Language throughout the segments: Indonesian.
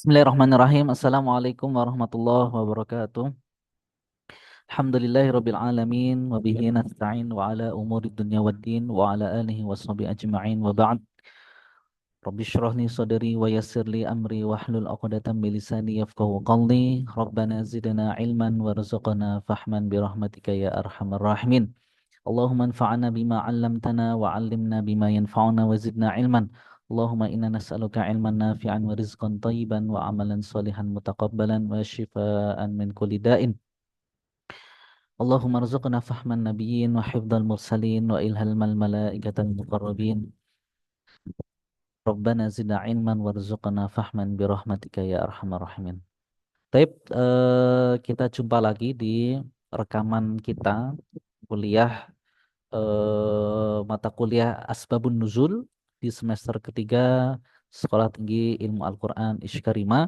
Bismillahirrahmanirrahim. Assalamualaikum warahmatullahi wabarakatuh. Alhamdulillahirabbil alamin wa bihi nasta'in wa ala umuri dunya waddin wa ala alihi washabihi ajma'in wa ba'd. Rabbi shrah li sadri wa yassir li amri wahlul 'uqdatam min lisani yafqahu qawli. Rabbana zidna ilman warzuqna fahman bi rahmatika ya arhamar rahimin. Allahumma anfa'na bima 'allamtana wa 'allimna bima yanfa'una wa zidna ilman. Allahumma inna nas'aluka ilman nafi'an wa rizqan thayyiban wa amalan salihan mutaqabbalan wa shifaan min kulli da'in. Allahumma rzuqna fahman nabiyyin wa hifdzal mursalin wa ilhamal malaikatal muqarrabin. Rabbana zidna ilman warzuqna fahman bi rahmatika ya arhamar rahimin. Baik, kita jumpa lagi di rekaman kita kuliah mata kuliah Asbabun Nuzul di semester ketiga Sekolah Tinggi Ilmu Al-Quran Ishkarima.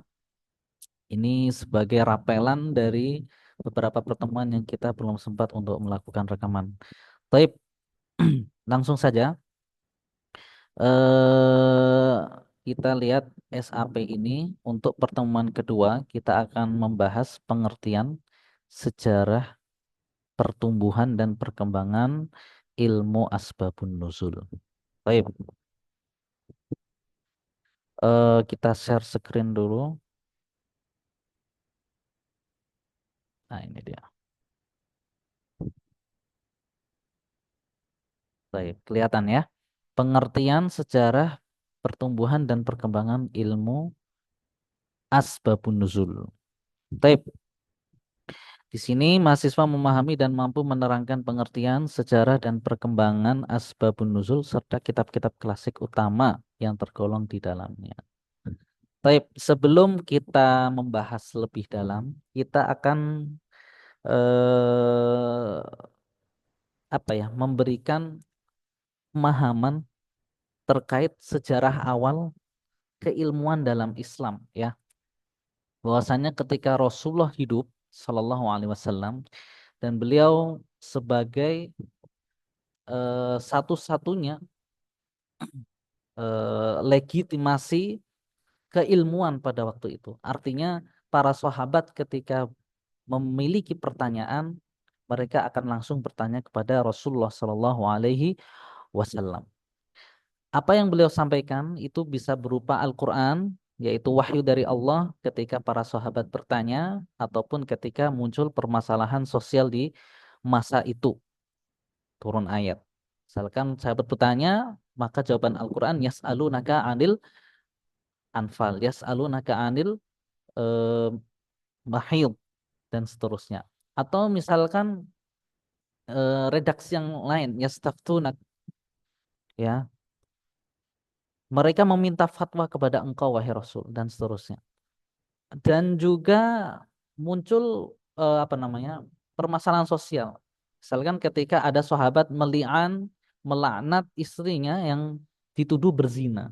Ini sebagai rapelan dari beberapa pertemuan yang kita belum sempat untuk melakukan rekaman. Baik, langsung saja. eh Kita lihat SAP ini untuk pertemuan kedua kita akan membahas pengertian sejarah pertumbuhan dan perkembangan ilmu Asbabun Nuzul. Baik. Kita share screen dulu. Nah, ini dia. Baik, kelihatan ya. Pengertian sejarah pertumbuhan dan perkembangan ilmu Asbabun Nuzul. Baik, di sini mahasiswa memahami dan mampu menerangkan pengertian sejarah dan perkembangan Asbabun Nuzul serta kitab-kitab klasik utama yang tergolong di dalamnya. Baik, sebelum kita membahas lebih dalam, kita akan eh, memberikan pemahaman terkait sejarah awal keilmuan dalam Islam ya. Bahwasanya ketika Rasulullah hidup Shallallahu Alaihi Wasallam dan beliau sebagai satu-satunya legitimasi keilmuan pada waktu itu. Artinya para sahabat ketika memiliki pertanyaan mereka akan langsung bertanya kepada Rasulullah Shallallahu Alaihi Wasallam. Apa yang beliau sampaikan itu bisa berupa Al-Quran, yaitu wahyu dari Allah ketika para sahabat bertanya, ataupun ketika muncul permasalahan sosial di masa itu, turun ayat. Misalkan sahabat bertanya, maka jawaban Al-Quran, yas'alunaka anil anfal, yas'alunaka anil eh, mahid, dan seterusnya. Atau misalkan redaksi yang lain, yastaftunak, ya, mereka meminta fatwa kepada engkau wahai Rasul dan seterusnya. Dan juga muncul permasalahan sosial. Misalkan ketika ada sahabat melaknat istrinya yang dituduh berzina,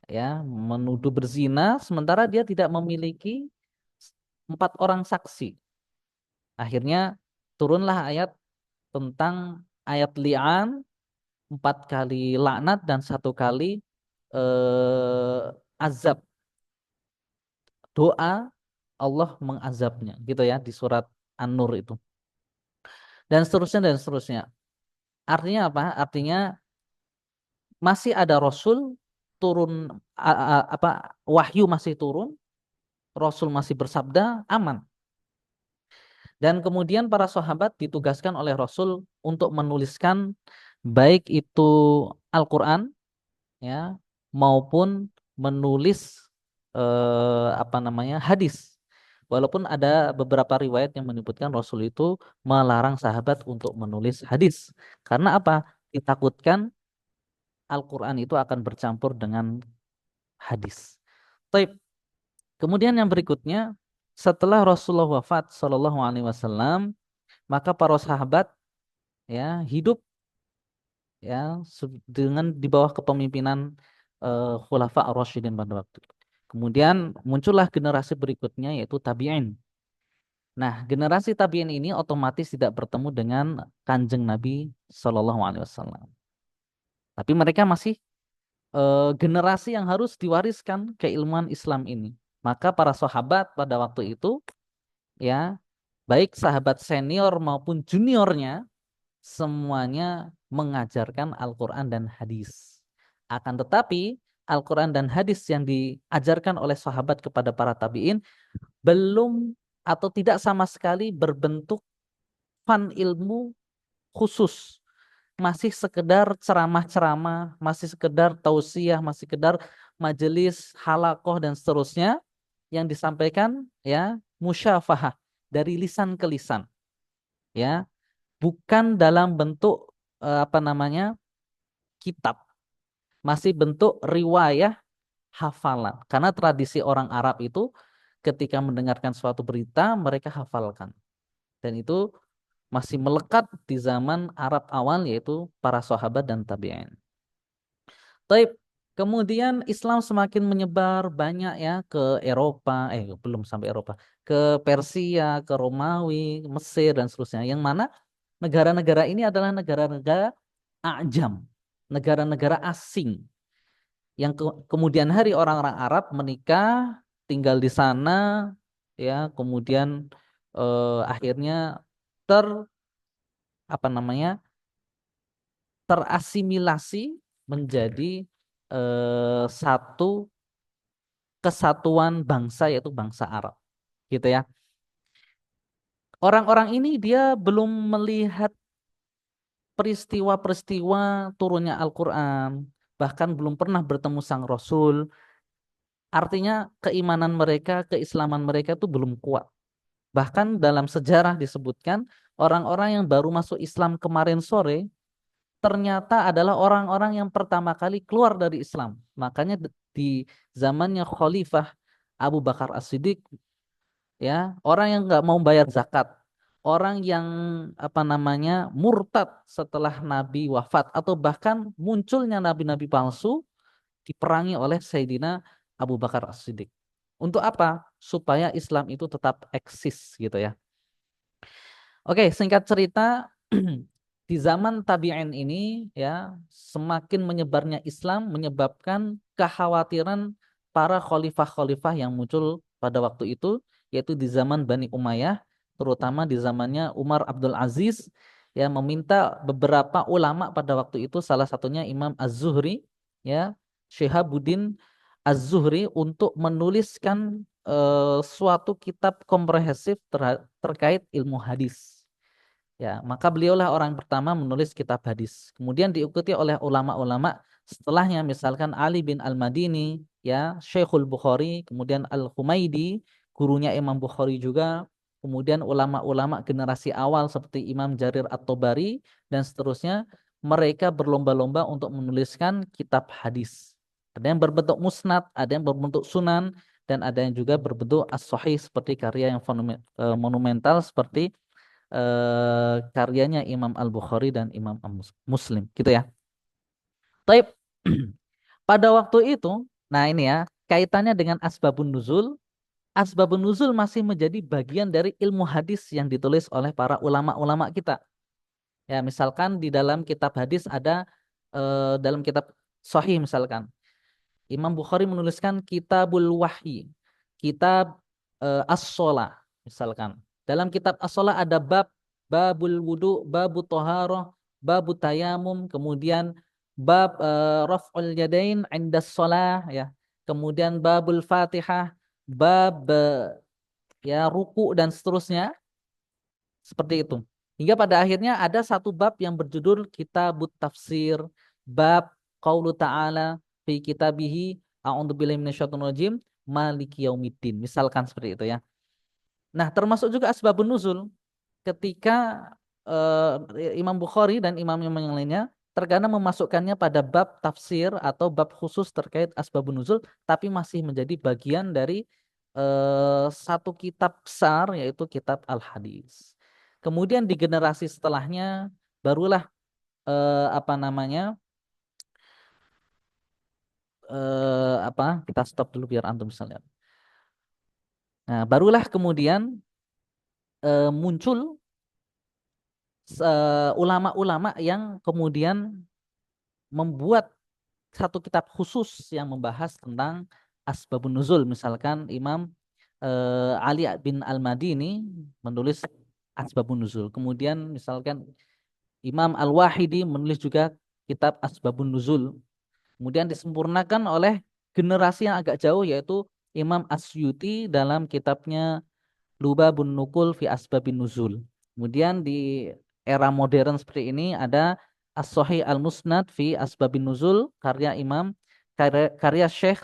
ya, menuduh berzina sementara dia tidak memiliki 4 orang saksi. Akhirnya turunlah ayat tentang ayat li'an, 4 kali laknat dan 1 kali azab, doa Allah mengazabnya gitu ya di surat An-Nur itu. Dan seterusnya dan seterusnya. Artinya apa? Artinya masih ada Rasul turun, wahyu masih turun, Rasul masih bersabda, aman. Dan kemudian para sahabat ditugaskan oleh Rasul untuk menuliskan baik itu Al-Qur'an ya maupun menulis hadis. Walaupun ada beberapa riwayat yang menyebutkan Rasul itu melarang sahabat untuk menulis hadis. Karena apa? Ditakutkan Al-Quran itu akan bercampur dengan hadis. Taib. Kemudian yang berikutnya, setelah Rasulullah wafat Shallallahu Alaihi Wasallam, maka para sahabat ya hidup ya dengan di bawah kepemimpinan Khulafa ar-Rasyidin pada waktu itu. Kemudian muncullah generasi berikutnya yaitu tabi'in. Nah, generasi tabi'in ini otomatis tidak bertemu dengan Kanjeng Nabi Shallallahu Alaihi Wasallam. Tapi mereka masih generasi yang harus diwariskan keilmuan Islam ini. Maka para sahabat pada waktu itu, ya, baik sahabat senior maupun juniornya, semuanya mengajarkan Al-Quran dan hadis. Akan tetapi, Al-Quran dan hadis yang diajarkan oleh sahabat kepada para tabi'in belum atau tidak sama sekali berbentuk fan ilmu khusus. Masih sekedar ceramah-ceramah, masih sekedar tausiah, masih sekedar majelis, halakoh dan seterusnya yang disampaikan, ya, musyafahah dari lisan ke lisan, ya, bukan dalam bentuk apa namanya, kitab, masih bentuk riwayah, hafalan. Karena tradisi orang Arab itu ketika mendengarkan suatu berita mereka hafalkan, dan itu masih melekat di zaman Arab awal, yaitu para sahabat dan tabi'in. Taib. Kemudian Islam semakin menyebar banyak, ya, ke Eropa, belum sampai Eropa, ke Persia, ke Romawi, Mesir dan seterusnya. Yang mana negara-negara ini adalah negara-negara ajam, negara-negara asing yang kemudian hari orang-orang Arab menikah, tinggal di sana, ya, kemudian akhirnya ter apa namanya, terasimilasi menjadi satu kesatuan bangsa, yaitu bangsa Arab, gitu ya. Orang-orang ini dia belum melihat peristiwa-peristiwa turunnya Al-Quran, bahkan belum pernah bertemu Sang Rasul. Artinya keimanan mereka, keislaman mereka itu belum kuat. Bahkan dalam sejarah disebutkan orang-orang yang baru masuk Islam kemarin sore ternyata adalah orang-orang yang pertama kali keluar dari Islam. Makanya di zamannya Khalifah Abu Bakar As-Siddiq, ya, orang yang nggak mau bayar zakat, orang yang apa namanya murtad setelah Nabi wafat, atau bahkan munculnya nabi-nabi palsu, diperangi oleh Sayyidina Abu Bakar As-Siddiq. Untuk apa? Supaya Islam itu tetap eksis, gitu ya. Oke, singkat cerita, di zaman tabi'in ini, ya, semakin menyebarnya Islam menyebabkan kekhawatiran para khalifah-khalifah yang muncul pada waktu itu, yaitu di zaman Bani Umayyah, terutama di zamannya Umar Abdul Aziz, ya, meminta beberapa ulama pada waktu itu, salah satunya Imam Az-Zuhri, ya, Syihabuddin Az-Zuhri, untuk menuliskan suatu kitab komprehensif terkait ilmu hadis. Ya, maka beliaulah orang pertama menulis kitab hadis. Kemudian diikuti oleh ulama-ulama setelahnya, misalkan Ali bin Al-Madini, ya, Syekhul Bukhari, kemudian Al-Humaidi, gurunya Imam Bukhari juga, kemudian ulama-ulama generasi awal seperti Imam Jarir At-Tabari dan seterusnya, mereka berlomba-lomba untuk menuliskan kitab hadis. Ada yang berbentuk musnad, ada yang berbentuk sunan, dan ada yang juga berbentuk as-sahih seperti karya yang monumental seperti karyanya Imam Al-Bukhari dan Imam Muslim, gitu ya. Taib. Pada waktu itu, nah ini ya, kaitannya dengan asbabun nuzul. Asbabun nuzul masih menjadi bagian dari ilmu hadis yang ditulis oleh para ulama-ulama kita. Ya, misalkan di dalam kitab hadis ada dalam kitab Sahih misalkan, Imam Bukhari menuliskan Kitabul Wahyi, kitab As-Shalah misalkan. Dalam kitab As-Shalah ada bab, babul wudu, babu toharoh, babu tayamum, kemudian bab raf'ul yadain indas shalah, ya. Kemudian babul Fatihah, bab ya ruku dan seterusnya, seperti itu. Hingga pada akhirnya ada satu bab yang berjudul Kitabut Tafsir, bab qaulu ta'ala fi kitabihi a'udzubillahi minasyaitonir rajim maliki yaumiddin. Misalkan seperti itu ya. Nah, termasuk juga asbabun nuzul ketika Imam Bukhari dan imam yang lainnya terkadang memasukkannya pada bab tafsir atau bab khusus terkait asbabun nuzul, tapi masih menjadi bagian dari satu kitab besar, yaitu kitab Al-Hadis. Kemudian di generasi setelahnya barulah apa namanya, kita stop dulu biar antum bisa lihat. Nah, barulah kemudian muncul ulama-ulama yang kemudian membuat satu kitab khusus yang membahas tentang asbabun nuzul. Misalkan Imam Ali bin Al-Madini menulis asbabun nuzul. Kemudian misalkan Imam Al-Wahidi menulis juga kitab asbabun nuzul. Kemudian disempurnakan oleh generasi yang agak jauh yaitu Imam Asyuti dalam kitabnya Lubabun Nukul fi Asbabin Nuzul. Kemudian di era modern seperti ini ada As-Sahih Al-Musnad fi Asbabin Nuzul karya karya Syekh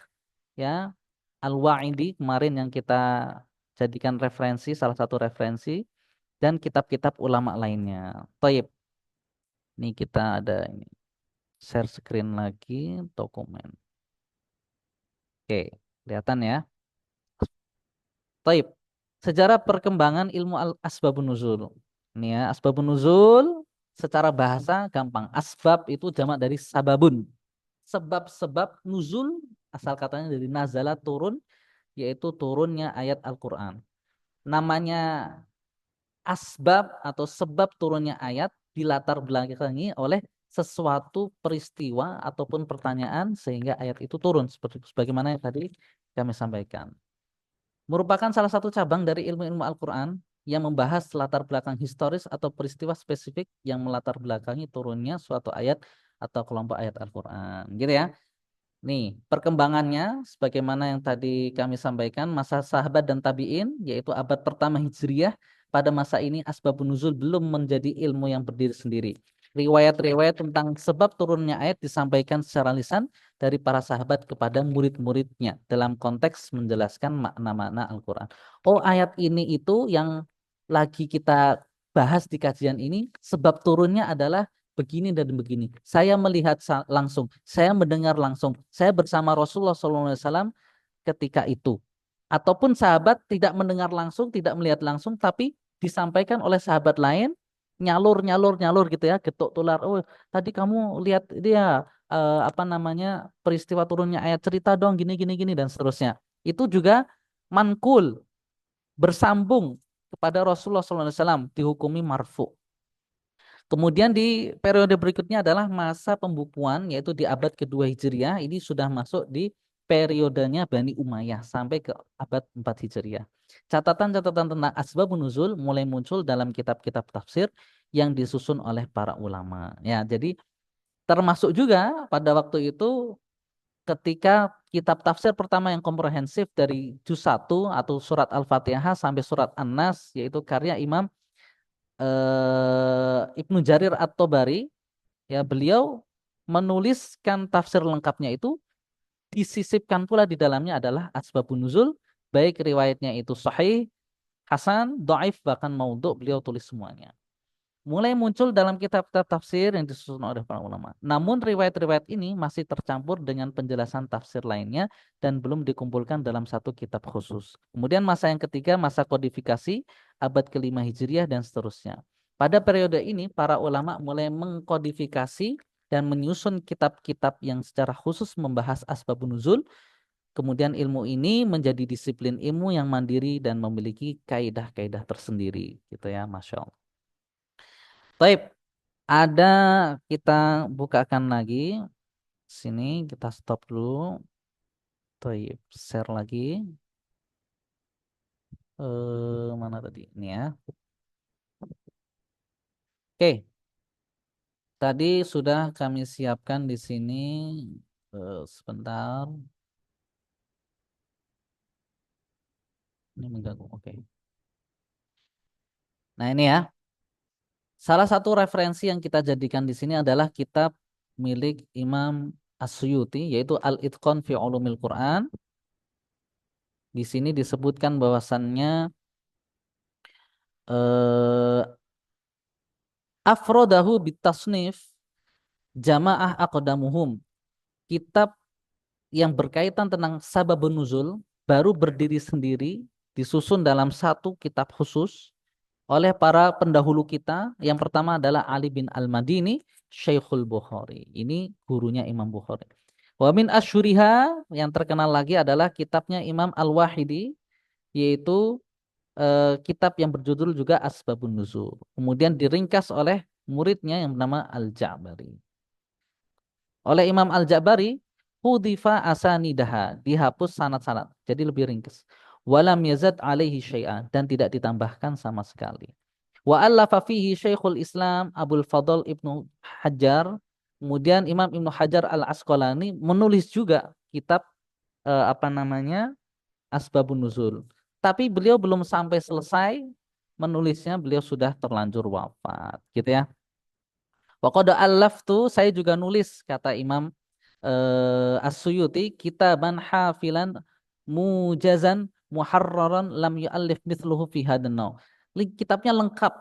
ya Al-Wa'idi kemarin yang kita jadikan referensi, salah satu referensi, dan kitab-kitab ulama lainnya. Taib. Ini kita ada ini share screen lagi dokumen. Oke, kelihatan ya. Taib. Sejarah perkembangan ilmu asbabun nuzul. Ini ya, asbabun nuzul secara bahasa gampang. Asbab itu jamak dari sababun. Sebab-sebab nuzul asal katanya dari nazala turun, yaitu turunnya ayat Al-Quran. Namanya asbab atau sebab turunnya ayat dilatar belakangi oleh sesuatu peristiwa ataupun pertanyaan sehingga ayat itu turun seperti sebagaimana yang tadi kami sampaikan. Merupakan salah satu cabang dari ilmu-ilmu Al-Quran yang membahas latar belakang historis atau peristiwa spesifik yang melatar belakangi turunnya suatu ayat atau kelompok ayat Al-Quran. Gitu ya. Nih, perkembangannya sebagaimana yang tadi kami sampaikan, masa sahabat dan tabi'in, yaitu abad pertama Hijriyah, pada masa ini asbabun nuzul belum menjadi ilmu yang berdiri sendiri. Riwayat-riwayat tentang sebab turunnya ayat disampaikan secara lisan dari para sahabat kepada murid-muridnya dalam konteks menjelaskan makna-makna Al-Quran. Oh, ayat ini itu yang lagi kita bahas di kajian ini, sebab turunnya adalah begini dan begini. Saya melihat langsung, saya mendengar langsung, saya bersama Rasulullah SAW ketika itu. Ataupun sahabat tidak mendengar langsung, tidak melihat langsung, tapi disampaikan oleh sahabat lain, nyalur, nyalur, nyalur gitu ya, getuk tular. Oh, tadi kamu lihat dia apa namanya peristiwa turunnya ayat cerita dong, gini, gini, gini dan seterusnya. Itu juga mankul, bersambung kepada Rasulullah SAW dihukumi marfu. Kemudian di periode berikutnya adalah masa pembukuan yaitu di abad kedua Hijriah. Ini sudah masuk di periodenya Bani Umayyah sampai ke abad 4 Hijriah. Catatan-catatan tentang asbabun nuzul mulai muncul dalam kitab-kitab tafsir yang disusun oleh para ulama. Ya, jadi termasuk juga pada waktu itu ketika kitab tafsir pertama yang komprehensif dari juz 1 atau surat Al-Fatihah sampai surat An-Nas yaitu karya Imam Ibnu Jarir At-Tabari, ya beliau menuliskan tafsir lengkapnya itu disisipkan pula di dalamnya adalah asbabun nuzul, baik riwayatnya itu sahih, hasan, dhaif bahkan maudhu, beliau tulis semuanya. Mulai muncul dalam kitab-kitab tafsir yang disusun oleh para ulama. Namun riwayat-riwayat ini masih tercampur dengan penjelasan tafsir lainnya dan belum dikumpulkan dalam satu kitab khusus. Kemudian masa yang ketiga, masa kodifikasi abad kelima Hijriah dan seterusnya. Pada periode ini, para ulama mulai mengkodifikasi dan menyusun kitab-kitab yang secara khusus membahas asbabun nuzul. Kemudian ilmu ini menjadi disiplin ilmu yang mandiri dan memiliki kaidah-kaidah tersendiri. Gitu ya, Masya Allah. Taib, ada kita bukakan lagi. Sini kita stop dulu. Taib, share lagi. Mana tadi? Ini ya. Oke, tadi sudah kami siapkan di sini. Sebentar. Ini mengganggu. Oke. Nah ini ya. Salah satu referensi yang kita jadikan di sini adalah kitab milik Imam As-Suyuti yaitu Al-Itqan fi Ulumil Quran. Di sini disebutkan bahwasannya eh, afrodahu bitasnif jamaah aqdamuhum. Kitab yang berkaitan tentang sababun nuzul baru berdiri sendiri disusun dalam satu kitab khusus oleh para pendahulu kita. Yang pertama adalah Ali bin Al-Madini, Syekhul Bukhari. Ini gurunya Imam Bukhari. Wa min asyuriha yang terkenal lagi adalah kitabnya Imam Al-Wahidi yaitu kitab yang berjudul juga Asbabun Nuzul. Kemudian diringkas oleh muridnya yang bernama Al-Ja'bari. Oleh Imam Al-Ja'bari hudifa asanidaha, dihapus sanad-sanad. Jadi lebih ringkas. Walam yazad alaihi syai'a, dan tidak ditambahkan sama sekali. Wa allafa fihi Syekhul Islam Abdul Fadl Ibnu Hajar. Kemudian Imam Ibnu Hajar Al-Asqalani menulis juga kitab apa namanya? Asbabun Nuzul. Tapi beliau belum sampai selesai menulisnya, beliau sudah terlanjur wafat, gitu ya. Wa qad allaftu, saya juga nulis kata Imam As-Suyuti kitaban hafilan mujazan muharraran lam yu'allif mithluhu fi hadan naw. Kitabnya lengkap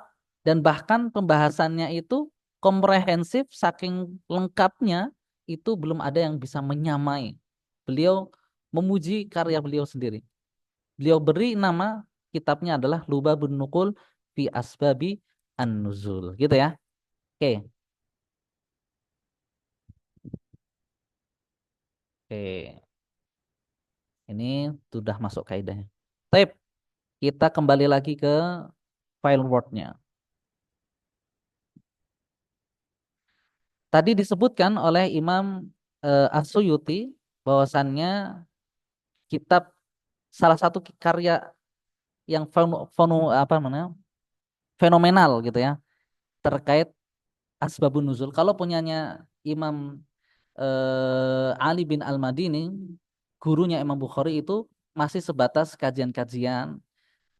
dan bahkan pembahasannya itu komprehensif, saking lengkapnya itu belum ada yang bisa menyamai. Beliau memuji karya beliau sendiri. Beliau beri nama kitabnya adalah Lubabun Nuqul fi Asbabi An-Nuzul, gitu ya. Oke. Oke. Ini sudah masuk kaidahnya. Baik, kita kembali lagi ke file Word-nya. Tadi disebutkan oleh Imam As-Suyuti bahwasannya kitab salah satu karya yang apa namanya, fenomenal gitu ya terkait asbabun nuzul. Kalau punyanya Imam Ali bin Al-Madini, gurunya Imam Bukhari itu masih sebatas kajian-kajian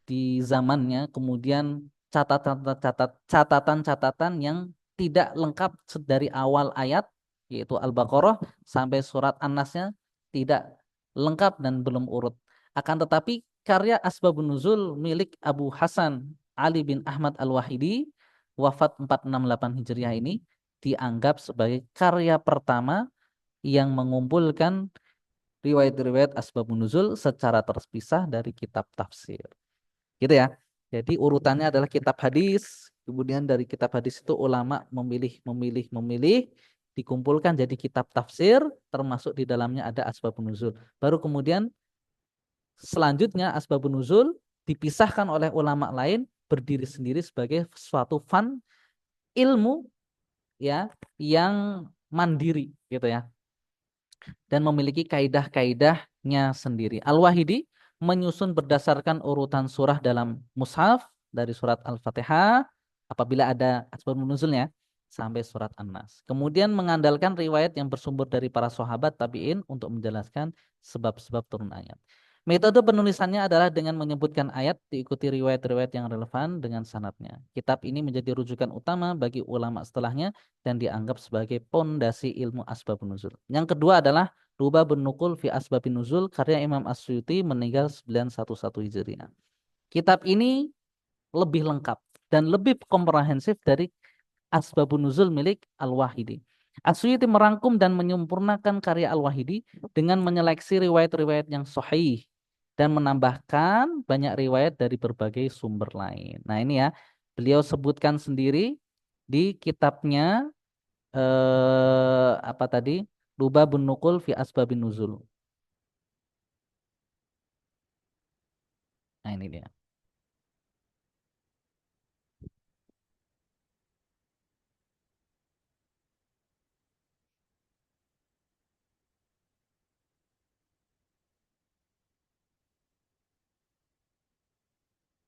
di zamannya, kemudian catatan-catatan yang tidak lengkap dari awal ayat yaitu Al-Baqarah sampai surat An-Nasnya tidak lengkap dan belum urut. Akan tetapi karya Asbabun Nuzul milik Abu Hasan Ali bin Ahmad Al-Wahidi wafat 468 Hijriah ini dianggap sebagai karya pertama yang mengumpulkan riwayat-riwayat Asbabun Nuzul secara terpisah dari kitab tafsir. Gitu ya. Jadi urutannya adalah kitab hadis, kemudian dari kitab hadis itu ulama memilih dikumpulkan jadi kitab tafsir, termasuk di dalamnya ada asbabun nuzul. Baru kemudian selanjutnya asbabun nuzul dipisahkan oleh ulama lain, berdiri sendiri sebagai suatu ilmu ya yang mandiri gitu ya, dan memiliki kaidah-kaidahnya sendiri. Al-Wahidi menyusun berdasarkan urutan surah dalam mushaf dari surat Al-Fatihah apabila ada asbabun nuzulnya sampai surat An-Nas. Kemudian mengandalkan riwayat yang bersumber dari para sahabat tabi'in untuk menjelaskan sebab-sebab turun ayat. Metode penulisannya adalah dengan menyebutkan ayat diikuti riwayat-riwayat yang relevan dengan sanadnya. Kitab ini menjadi rujukan utama bagi ulama setelahnya dan dianggap sebagai pondasi ilmu asbabun nuzul. Yang kedua adalah Lubabun Nuqul fi Asbabin Nuzul karya Imam As-Suyuti meninggal 911 Hijriah. Kitab ini lebih lengkap dan lebih komprehensif dari Asbabun Nuzul milik Al-Wahidi. As-Suyuti merangkum dan menyempurnakan karya Al-Wahidi dengan menyeleksi riwayat-riwayat yang sahih dan menambahkan banyak riwayat dari berbagai sumber lain. Nah ini ya, beliau sebutkan sendiri di kitabnya apa tadi? Lubabun Nuqul fi Asbabin Nuzul. Nah ini dia.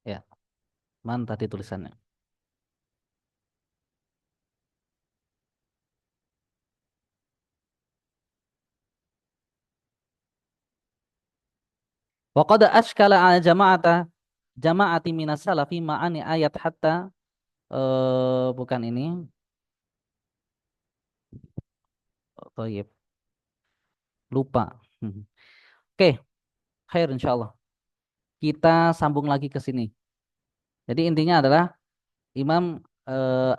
Ya, mana tadi tulisannya? Wa qad ashkala ala jama'ati minas salafi ma'ani ayat hatta bukan ini. Oh, iya, lupa. Oke, khair insyaallah. Kita sambung lagi ke sini. Jadi intinya adalah Imam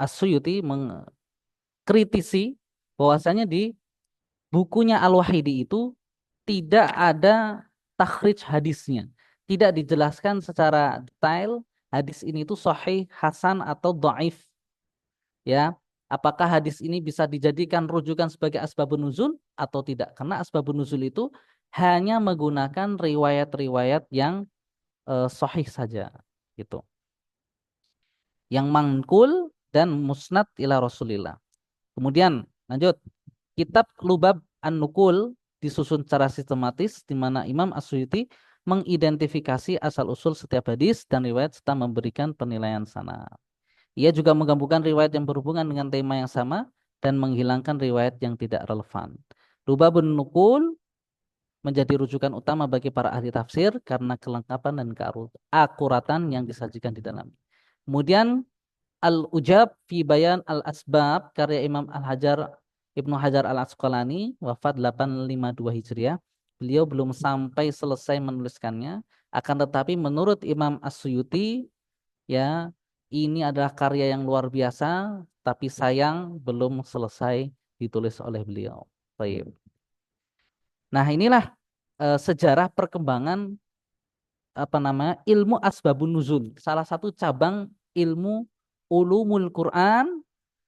As-Suyuti mengkritisi bahwasanya di bukunya Al-Wahidi itu tidak ada takhrij hadisnya. Tidak dijelaskan secara detail hadis ini itu sahih, hasan atau dhaif ya. Apakah hadis ini bisa dijadikan rujukan sebagai asbabun nuzul atau tidak? Karena asbabun nuzul itu hanya menggunakan riwayat-riwayat yang sahih saja gitu. Yang mangkul dan musnad ila Rasulillah. Kemudian lanjut, kitab Lubab An-Nukul disusun secara sistematis di mana Imam As-Suyuti mengidentifikasi asal-usul setiap hadis dan riwayat serta memberikan penilaian sana. Ia juga menggabungkan riwayat yang berhubungan dengan tema yang sama dan menghilangkan riwayat yang tidak relevan. Lubabun Nukul menjadi rujukan utama bagi para ahli tafsir karena kelengkapan dan keakuratan yang disajikan di dalam. Kemudian Al-Ujab fi Bayan Al-Asbab karya Imam Ibnu Hajar Al-Asqalani wafat 852 Hijriah. Beliau belum sampai selesai menuliskannya, akan tetapi menurut Imam As-Suyuti ya ini adalah karya yang luar biasa, tapi sayang belum selesai ditulis oleh beliau. Baik. Nah, inilah sejarah perkembangan ilmu asbabun nuzul, salah satu cabang ilmu ulumul Quran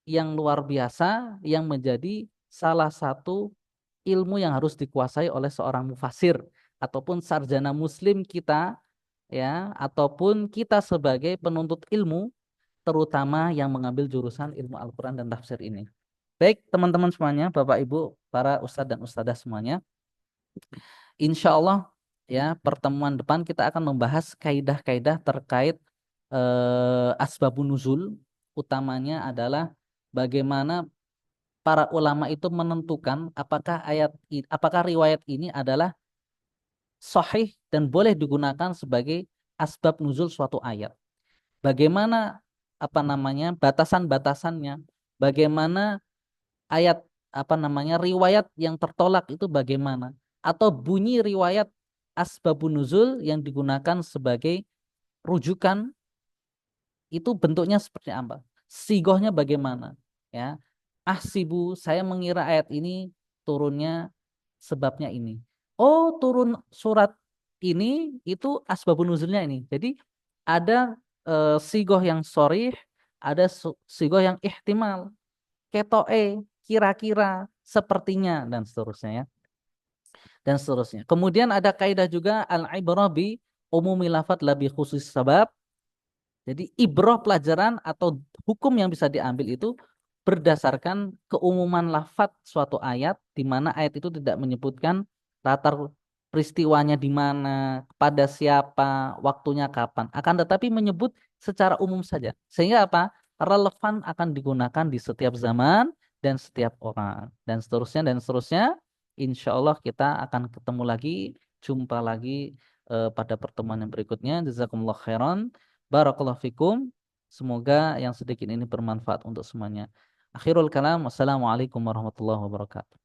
yang luar biasa yang menjadi salah satu ilmu yang harus dikuasai oleh seorang mufasir ataupun sarjana muslim kita ya ataupun kita sebagai penuntut ilmu terutama yang mengambil jurusan ilmu Al-Quran dan tafsir ini. Baik teman-teman semuanya, Bapak Ibu, para ustadz dan ustadzah semuanya, insya Allah ya pertemuan depan kita akan membahas kaidah-kaidah terkait asbabun nuzul. Utamanya adalah bagaimana para ulama itu menentukan apakah riwayat ini adalah sahih dan boleh digunakan sebagai asbab nuzul suatu ayat. Bagaimana batasan-batasannya, bagaimana ayat riwayat yang tertolak itu bagaimana, atau bunyi riwayat asbabun nuzul yang digunakan sebagai rujukan itu bentuknya seperti apa, sigohnya bagaimana ya. Ahsibu, saya mengira ayat ini turunnya sebabnya ini. Oh, turun surat ini itu asbabun nuzulnya ini. Jadi ada sigoh yang sorih, ada sigoh yang ihtimal, ketoe, kira-kira, sepertinya, dan seterusnya ya. Dan seterusnya. Kemudian ada kaidah juga al-ibrah bi umumi lafadz labi khusus sabab. Jadi ibroh pelajaran atau hukum yang bisa diambil itu berdasarkan keumuman lafadz suatu ayat di mana ayat itu tidak menyebutkan latar peristiwanya di mana, pada siapa, waktunya kapan. Akan tetapi menyebut secara umum saja. Sehingga apa? Relevan akan digunakan di setiap zaman dan setiap orang. Dan seterusnya dan seterusnya. Insya Allah kita akan ketemu lagi, jumpa lagi pada pertemuan yang berikutnya. Jazakumullah khairan. Barakallahu fikum. Semoga yang sedikit ini bermanfaat untuk semuanya. Akhirul kalam. Wassalamualaikum warahmatullahi wabarakatuh.